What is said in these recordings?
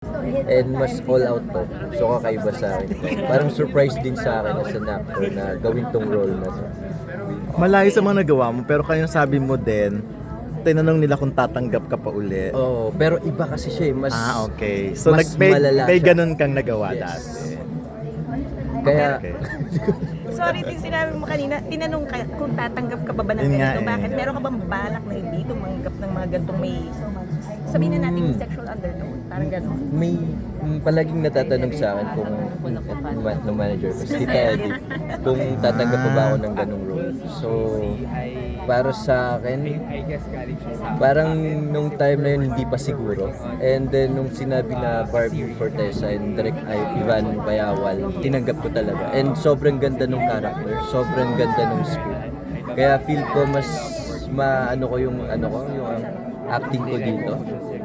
And mas all out to. So kakaiba sa akin. Parang surprise din sa akin as an actor na gawin tong role na to. Malayo sa mga nagawa mo, pero kayong sabi mo din, tinanong nila kung tatanggap ka pa uli. Oo, pero iba kasi siya eh. Mas, Okay. So mas may malala siya. ganun kang nagawa Yes. dati. Kaya, Okay. Sorry, sinabi mo kanina, tinanong ka kung tatanggap ka ba ng Yun nga ganito. eh. Bakit? Meron ka bang balak na hindi tumanggap ng mga ganitong may, sabihin na natin yung sexual undertone? Parang gano'n. may palaging natatanong sa akin kung ng manager ko, si Teddy, kung tatanggap pa ba ako ng ganong role. So, para sa akin, parang nung time na yun, hindi pa siguro. And then, nung sinabi na Barbie Fortesa and Direk Ivan Bayawal, tinanggap ko talaga. And sobrang ganda nung character, sobrang ganda nung script. Kaya feel ko mas maano ko yung acting ko dito.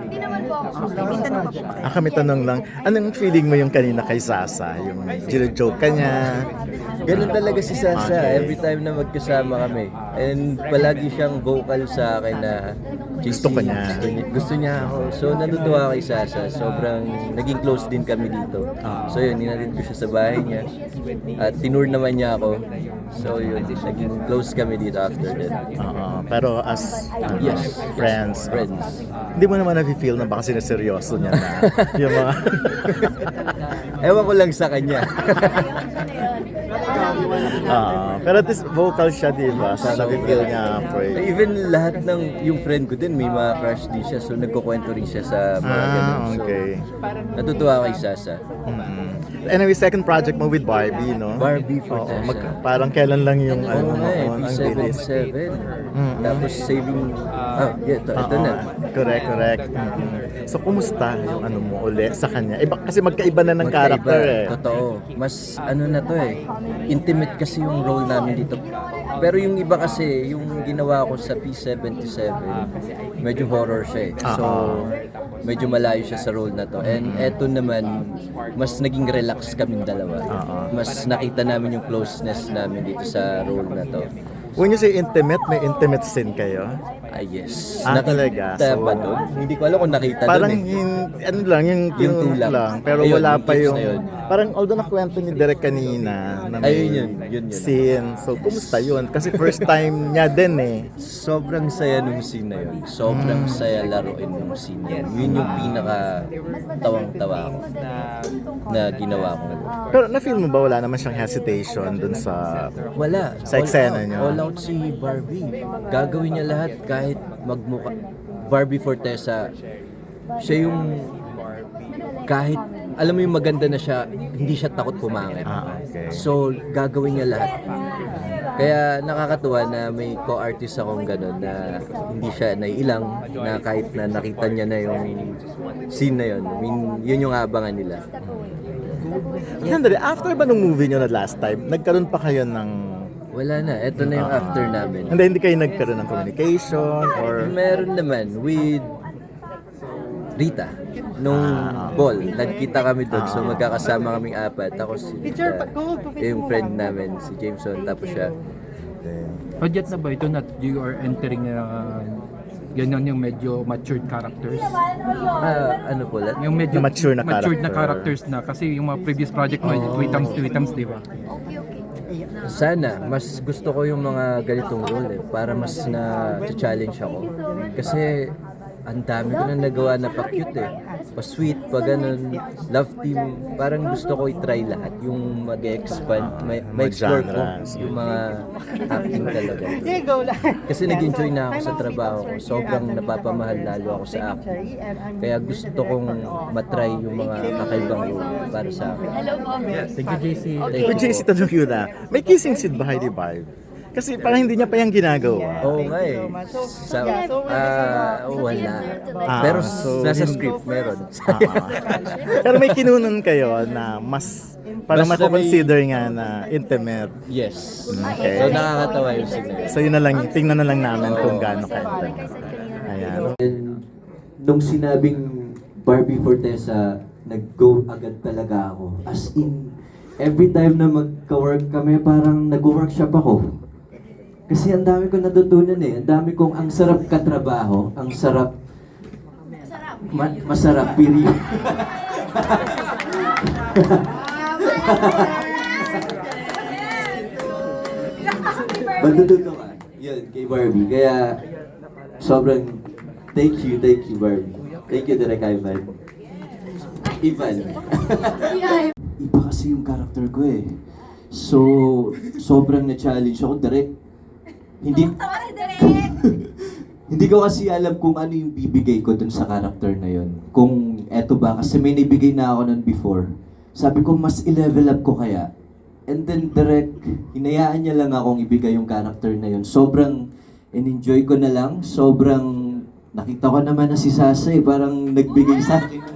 May tanong pa po kayo. Kami tanong lang, anong feeling mo yung kanina kay Sasa? Yung joke ka niya? Ganun talaga si Sasa Okay. every time na magkasama kami. And palagi siyang vocal sa akin na Gusto ka niya. Gusto niya ako. So natutuwa kay Sasa. Sobrang naging close din kami dito. So yun, ninatid ko siya sa bahay niya. At tinur naman niya ako. So yun, naging close kami dito after that. Pero as Yes. friends, Friends. hindi mo naman na-feel na baka sinaseryoso niya na yung mga... Ewan ko lang sa kanya. pero at least vocal siya, di ba? So, na-feel niya for it. Even lahat ng yung friend ko din may mga crush din siya. So nagkukwento rin siya sa mga ganun. So, Okay. natutuwa kay Sasa. Anyway, second project mo with Barbie, no? Barbie Oo, Fortesa. parang kailan lang yung Oo nga eh, noon, ang bilis. P77. Tapos saving, ito na. Correct. So, kumusta yung ano mo uli sa kanya? Iba, kasi magkaiba na ng character eh. Totoo. Mas ano na to eh. Intimate kasi yung role namin dito. Pero yung iba kasi, yung ginawa ko sa P77, medyo horror siya eh. So, medyo malayo siya sa role na to. And eto naman, mas naging relax kaming dalawa. Mas nakita namin yung closeness namin dito sa role na to. When you say intimate, may intimate scene kayo? Yes. Talaga? Nakita So, ba doon? Hindi ko alam kung nakita Parang doon eh. ano lang, yung tulak. lang. Pero Ayun, wala yung pa clips yung... na yun. Parang although nakwento ni Derek kanina na may Ayun, yun. scene. So, kumusta yun? Kasi first time niya din eh. Sobrang saya nung scene na yun. Sobrang saya laruin nung scene na yun. Yun yung pinaka tawang-tawa ko na ginawa ko. Pero na-feel mo ba wala naman siyang hesitation dun sa... Wala. Sa eksena niyo. All out si Barbie. Gagawin niya lahat kahit magmukha. Barbie Fortesa, siya yung kahit, alam mo yung maganda na siya, hindi siya takot pumangit. Okay. So, gagawin niya lahat. Kaya nakakatuwa na may co-artist akong gano'n na hindi siya naiilang na kahit na nakita niya na yung scene na yun. I mean, yun yung abangan nila. Sandali, after ba nung movie nyo na last time, nagkaroon pa kayo ng... Wala na. Ito na yung after namin. Hindi kayo nagkaroon ng communication or... Meron naman with Rita. Nung ball, nagkita kami doon. So magkakasama kaming apat. Ako si Rita, yung friend namin, si Jameson. Tapos siya. Project na ba ito na you are entering ganyan yung medyo matured characters? Ano po lang? Yung medyo Na mature na matured na character. characters na kasi yung mga previous project mo, two times, di ba? Sana, mas gusto ko yung mga ganitong role eh, para mas na-challenge ako. Kasi ang dami ko na nagawa na pa-cute eh. Pa-sweet, pa-ganon, love team. Parang gusto ko i-try lahat. Yung mag-expand, ma-explore ko mag-genres. yung mga acting talaga. Kasi nag-enjoy na ako sa trabaho ko. Sobrang napapamahal lalo ako sa acting. Kaya gusto kong matry yung mga kakaibang role para sa akin. Thank you, JC. Thank With JC tanong yun na, may kissing scene ba Heidi Barb? Kasi parang hindi niya pa yung ginagawa. Oo nga eh. Wala. Pero nasa script, meron. Pero may kinunan kayo na mas parang Basta mako-consider nga na intimate. Yes. Okay. So nakakatawa yung signal. So yun na lang, tingnan na lang namin kung gaano ka-intimate. Ayan. Nung sinabing Barbie Fortesa, nag-go agad talaga ako. As in, every time na magka-work kami, parang nag-workshop ako. Kasi ang dami kong natutunan eh. Ang dami kong, ang sarap katrabaho, ang sarap, masarap, period. Matututo ka. Yun, kay Barbie. Kaya, sobrang thank you, Barbie. Thank you, Direk Ivan. Ivan. Iba kasi yung character ko eh. So, sobrang na-challenge ako, Direk. Hindi, hindi ko kasi alam kung ano yung bibigay ko dun sa character na yun. Kung eto ba, kasi may nabigay na ako nun before. Sabi ko, mas i-level up ko kaya. And then direct, hinayaan niya lang akong ibigay yung character na yun. Sobrang in-enjoy ko na lang. Sobrang nakita ko naman na si Sasa eh. Parang nagbigay sa akin ng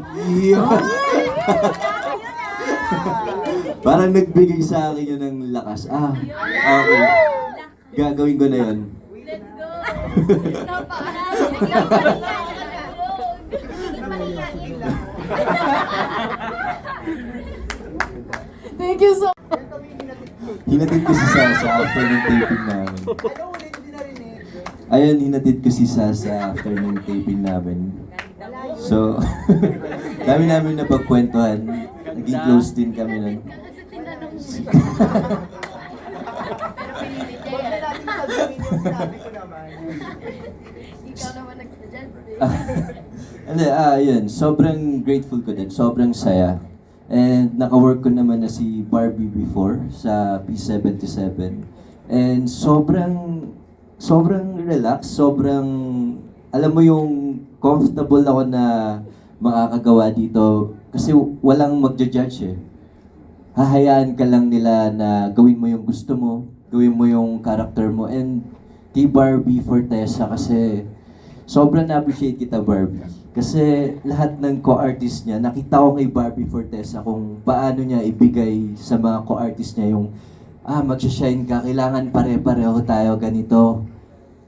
parang nagbigay sa akin yun ng lakas. Okay. Gagawin ko na yun. Thank you so Hinatid ko si Sasa after ng taping namin. Ayun, hinatid ko si Sasa after ng taping namin. So, dami namin napagkwentuhan. Naging close din kami nun. Ikaw naman nag-suggest Hindi, yun. Sobrang grateful ko din. Sobrang saya. And naka-work ko naman na si Barbie before sa P77. And sobrang relax, alam mo yung comfortable ako na makakagawa dito kasi walang magja-judge eh. Hahayaan ka lang nila na gawin mo yung gusto mo, gawin mo yung character mo. And kay Barbie Fortesa kasi sobrang na-appreciate kita, Barbie. Kasi lahat ng co-artist niya, nakita ko kay Barbie Fortesa kung paano niya ibigay sa mga co-artist niya yung magsha-shine ka, kailangan pare-pareho tayo ganito.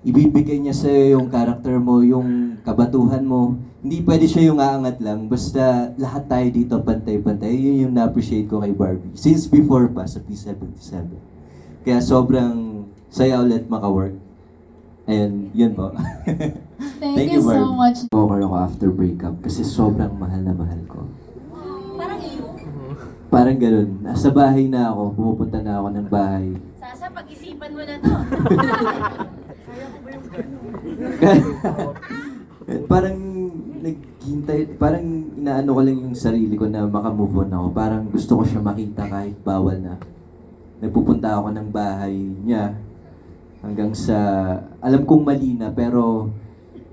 Ibibigay niya sa'yo yung character mo, yung kabatuhan mo. Hindi pwede siya yung aangat lang, basta lahat tayo dito pantay-pantay. Yun yung na-appreciate ko kay Barbie. Since before pa sa P77. Kaya sobrang saya ulit maka-work. Ayun, yun po. Thank you so much. Poker ako after breakup kasi sobrang mahal na mahal ko. Parang iyo. Parang ganun. Nasa bahay na ako, pumupunta na ako ng bahay. Sasa, pag-isipan mo na to. Parang naghintay, parang inaano ko lang yung sarili ko na makamove on ako. Parang gusto ko siya makita kahit bawal na. Nagpupunta ako ng bahay niya hanggang sa, alam kong mali na pero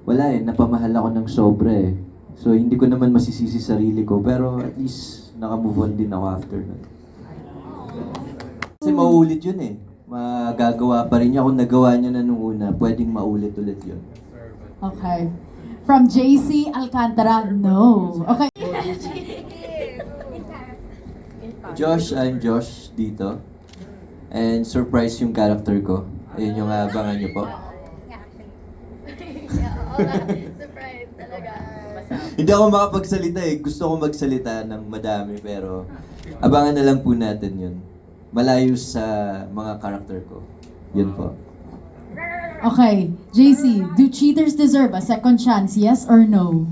wala eh, napamahal ako ng sobra eh. So hindi ko naman masisisi sarili ko pero at least nakamove on din ako after nun. Kasi mauulit yun eh. Magagawa pa rin niya kung nagawa niya na nung una, pwedeng maulit ulit yun. Okay. From JC Alcantara, no. Okay. Josh, I'm Josh dito. And surprise yung character ko. Ayun yung abangan niyo po. Surprise talaga. Hindi ako makapagsalita eh. Gusto ko magsalita ng madami pero abangan na lang po natin yun. Malayo sa mga character ko. Yun po. Okay. JC, do cheaters deserve a second chance, yes or no?